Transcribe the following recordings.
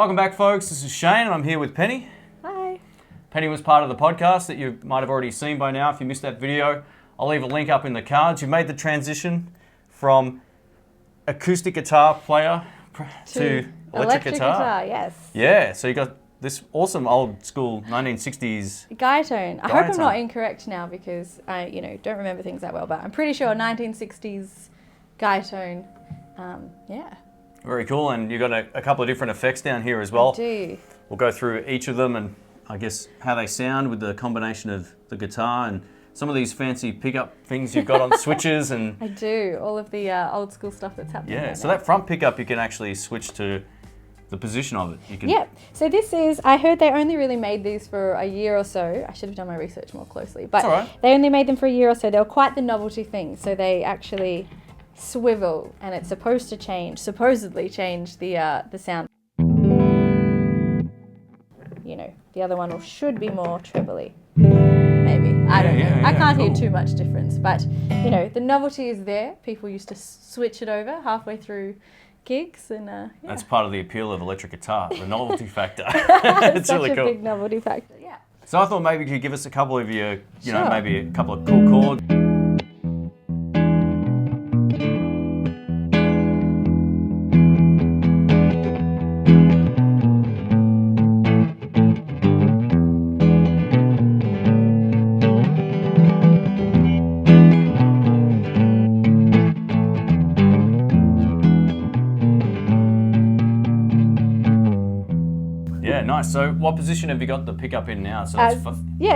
Welcome back, folks. This is Shane and I'm here with Penny. Hi. Penny was part of the podcast that you might have already seen by now if you missed that video. I'll leave a link up in the cards. You've made the transition from acoustic guitar player to electric guitar. Yes. Yeah, so you got this awesome old school 1960s Guyatone. I hope I'm not incorrect now because I, don't remember things that well, but I'm pretty sure 1960s Guyatone. Yeah. Very cool, and you've got a couple of different effects down here as well. I do. We'll go through each of them and I guess how they sound with the combination of the guitar and some of these fancy pickup things you've got on switches. And I do, all of the old school stuff that's happening. Yeah, right so now. that front pickup you can actually switch to the position of it. You can. Yeah, so this is, I heard they only really made these for a year or so. I should have done my research more closely, but all right. They only made them for a year or so. They were quite the novelty thing, so they actually swivel and it's supposed to supposedly change the sound. The other one should be more trebly. Maybe. I don't know. I can't hear too much difference, but the novelty is there. People used to switch it over halfway through gigs and yeah. That's part of the appeal of electric guitar, the novelty factor. It's such really a cool. big novelty factor, yeah. So I thought maybe you could give us a couple of your, Sure. maybe a couple of cool chords. Yeah, nice. So what position have you got the pickup in now? So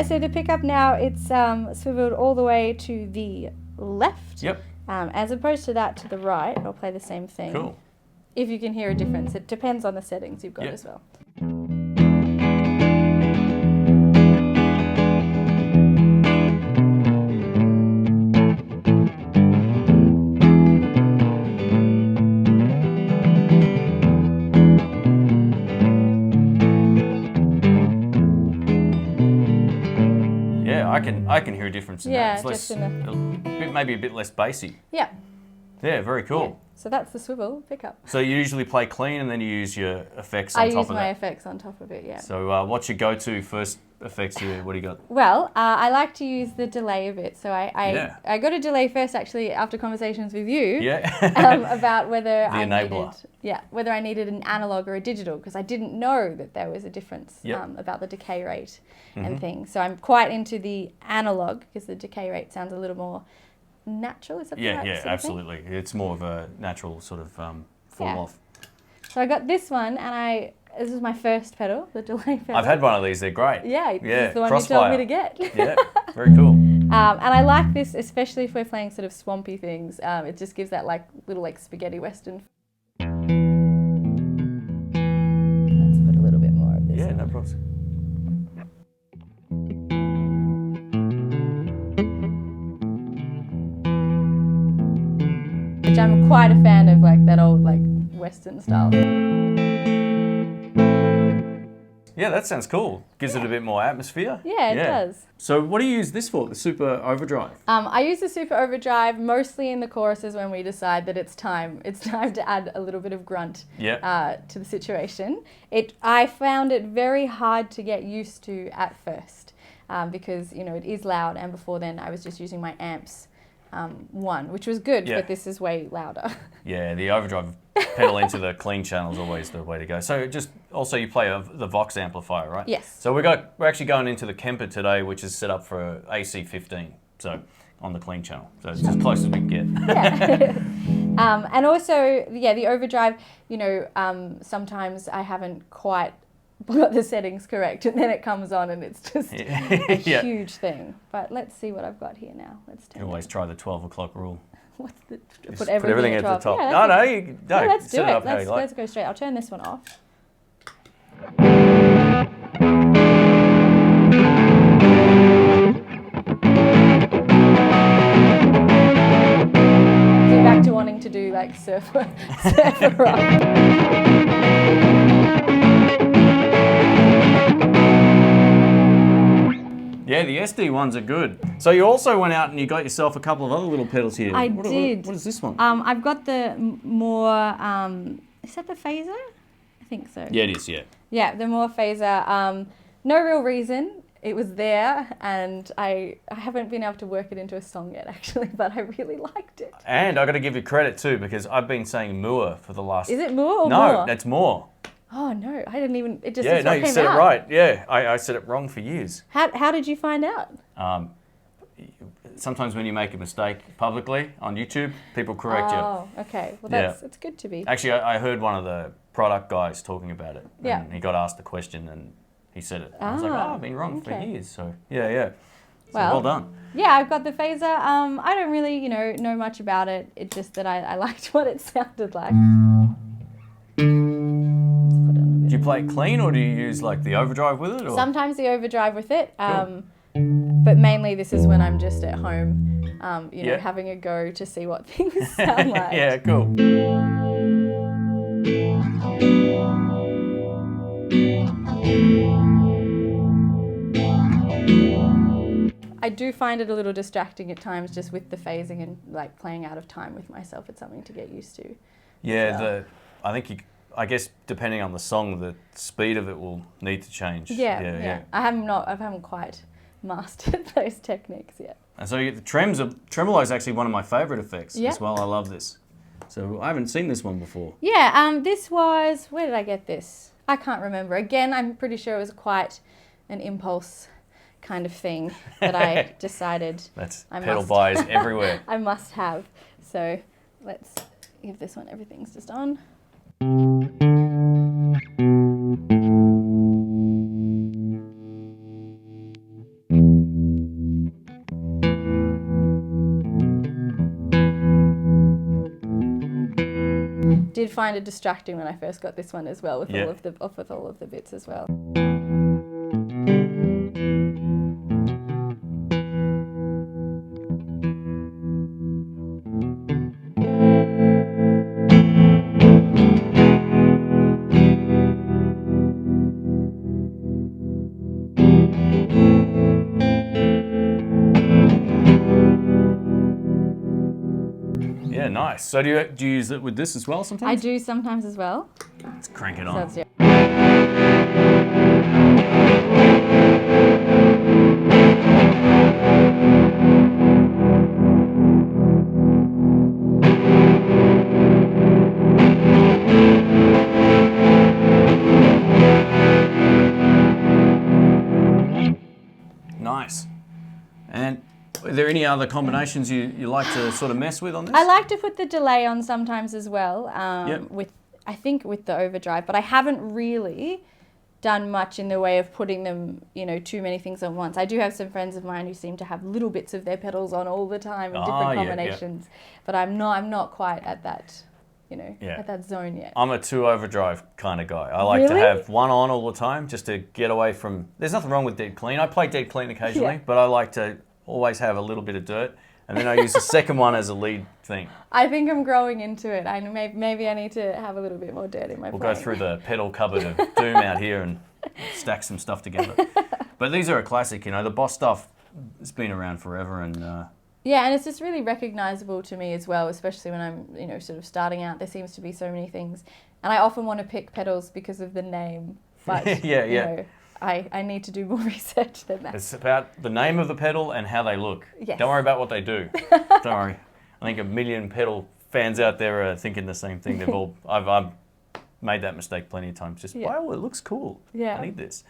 So the pickup now, it's swiveled all the way to the left. Yep. As opposed to that to the right. I'll play the same thing. Cool. If you can hear a difference. It depends on the settings you've got Yep. as well. I can hear a difference in Yeah, that. It's just maybe a bit less bassy. Yeah. Yeah, very cool. Yeah. So that's the swivel pickup. So you usually play clean and then you use your effects on I top use of my that. effects on top of it, yeah. So what's your go-to first effects here? What do you got? Well, I like to use the delay of it. So Yeah. I got a delay first actually after conversations with you. Yeah. About whether enabler. whether I needed an analog or a digital, because I didn't know that there was a difference Yep. about the decay rate and things. So I'm quite into the analog because the decay rate sounds a little more natural. Is that the right sort of thing? Absolutely. It's more of a natural sort of fall off. So I got this one, and this is my first pedal, the delay pedal. I've had one of these. They're great. Yeah, this is the one you told me to get. Yeah, very cool. And I like this, especially if we're playing sort of swampy things. It just gives that little spaghetti western. Let's put a little bit more of this. Yeah, on. no problems. Which I'm quite a fan of, that old western style. Yeah, that sounds cool. Gives it a bit more atmosphere. Yeah, it does. So what do you use this for, the super overdrive? I use the super overdrive mostly in the choruses when we decide that it's time to add a little bit of grunt to the situation. I found it very hard to get used to at first because it is loud, and before then I was just using my amps one, which was good, but this is way louder. Yeah, the overdrive pedal into the clean channel is always the way to go. So you play the Vox amplifier, right? Yes. So we're actually going into the Kemper today, which is set up for AC 15, so on the clean channel. So it's as close as we can get. Yeah. And also, the overdrive, sometimes I haven't quite got the settings correct, and then it comes on and it's just a huge thing. But let's see what I've got here now. You always try the 12 o'clock rule. What's the Put everything at the top. Yeah, let's do it. Let's Let's go straight. I'll turn this one off. Back to wanting to do surfer rock. Yeah, the SD ones are good. So you also went out and you got yourself a couple of other little pedals here. I did. What is this one? I've got the more, is that the phaser? I think so. Yeah, it is, yeah. Yeah, the Moore phaser. No real reason. It was there, and I haven't been able to work it into a song yet, actually, but I really liked it. And I got to give you credit too, because I've been saying Moore for the last... Is it Moore or No, Moore? that's Moore. Oh, no, I didn't even... It just Yeah, no, you said out. it right. Yeah, I said it wrong for years. How did you find out? Sometimes when you make a mistake publicly on YouTube, people correct you. Oh, okay. Well, it's good to be. Actually, I heard one of the product guys talking about it. Yeah. And he got asked the question and he said it. And I was like, I've been wrong for years. So, yeah. So well done. Yeah, I've got the phaser. I don't really, know much about it. It's just that I liked what it sounded like. Do you play it clean or do you use like the overdrive with it? Or? Sometimes the overdrive with it. Cool. But mainly this is when I'm just at home, having a go to see what things sound like. Yeah, cool. I do find it a little distracting at times just with the phasing and like playing out of time with myself. It's something to get used to. Yeah, I guess depending on the song, the speed of it will need to change. Yeah. I haven't quite mastered those techniques yet. And so the tremolo is actually one of my favourite effects as well. I love this. So I haven't seen this one before. Yeah, this was, where did I get this? I can't remember. Again, I'm pretty sure it was quite an impulse kind of thing that I decided That's pedal buys everywhere. I must have. So let's give this one, everything's just on. Did find it distracting when I first got this one as well, with all of the bits as well. Yeah, nice. So do you use it with this as well sometimes? I do sometimes as well. Let's crank it on. Nice. And are there any other combinations you like to sort of mess with on this? I like to put the delay on sometimes as well, with the overdrive, but I haven't really done much in the way of putting them, too many things on once. I do have some friends of mine who seem to have little bits of their pedals on all the time in different combinations, but I'm not quite at that, at that zone yet. I'm a 2 overdrive kind of guy. I like to have one on all the time just to get away from... There's nothing wrong with dead clean. I play dead clean occasionally, but I like to always have a little bit of dirt, and then I use the second one as a lead thing. I think I'm growing into it. Maybe I need to have a go through the pedal cupboard of doom out here and stack some stuff together. But these are a classic, the Boss stuff has been around forever, and yeah, and it's just really recognizable to me as well, especially when I'm sort of starting out. There seems to be so many things, and I often want to pick pedals because of the name, but I need to do more research than that. It's about the name of the pedal and how they look. Yes. Don't worry about what they do. Don't worry. I think a million pedal fans out there are thinking the same thing. I've made that mistake plenty of times. Just, wow, it looks cool. Yeah. I need this.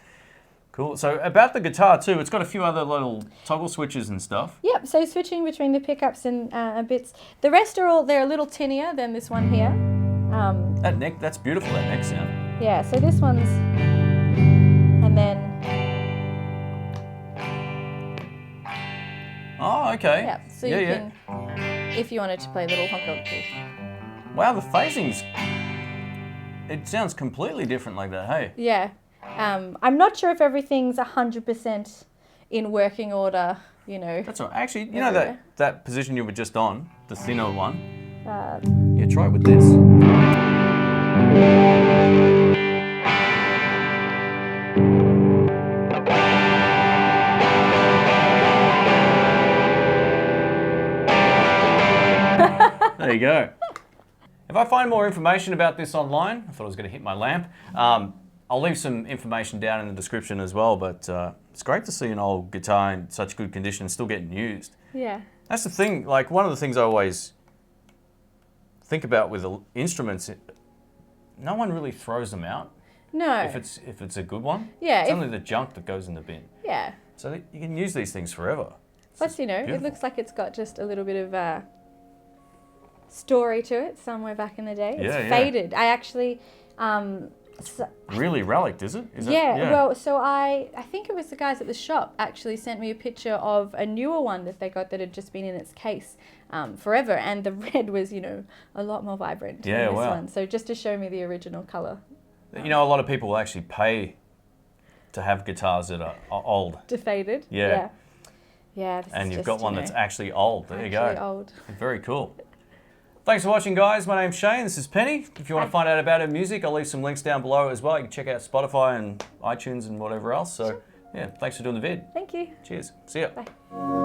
Cool. So about the guitar too, it's got a few other little toggle switches and stuff. Yep. So switching between the pickups and bits. The rest they're a little tinnier than this one here. That neck, that's beautiful. That neck sound. Yeah. So this one's, and then. Oh, okay. Yeah. So you can, if you wanted to play a little honk too. Wow, the phasing's. It sounds completely different like that. Hey. Yeah. I'm not sure if everything's 100% in working order, That's all right. Actually, that position you were just on, the thinner one. Yeah, try it with this. There you go. Have If I find more information about this online, I thought I was going to hit my lamp, I'll leave some information down in the description as well, but it's great to see an old guitar in such good condition and still getting used. Yeah. That's the thing, like one of the things I always think about with instruments, no one really throws them out. No. If it's a good one. Yeah. It's only the junk that goes in the bin. Yeah. So you can use these things forever. Plus, you know, beautiful. It looks like it's got just a little bit of story to it somewhere back in the day. It's faded. I actually... really relic, is it? Well, so I think it was the guys at the shop actually sent me a picture of a newer one that they got that had just been in its case forever, and the red was, you know, a lot more vibrant than this one. So just to show me the original colour. You know, a lot of people will actually pay to have guitars that are old. Defaded? Yeah. Yeah. And you've got one that's actually old. There you go. Actually old. Very cool. Thanks for watching, guys. My name's Shane. This is Penny. If you want to find out about her music, I'll leave some links down below as well. You can check out Spotify and iTunes and whatever else. So, yeah, thanks for doing the vid. Thank you. Cheers. See ya. Bye.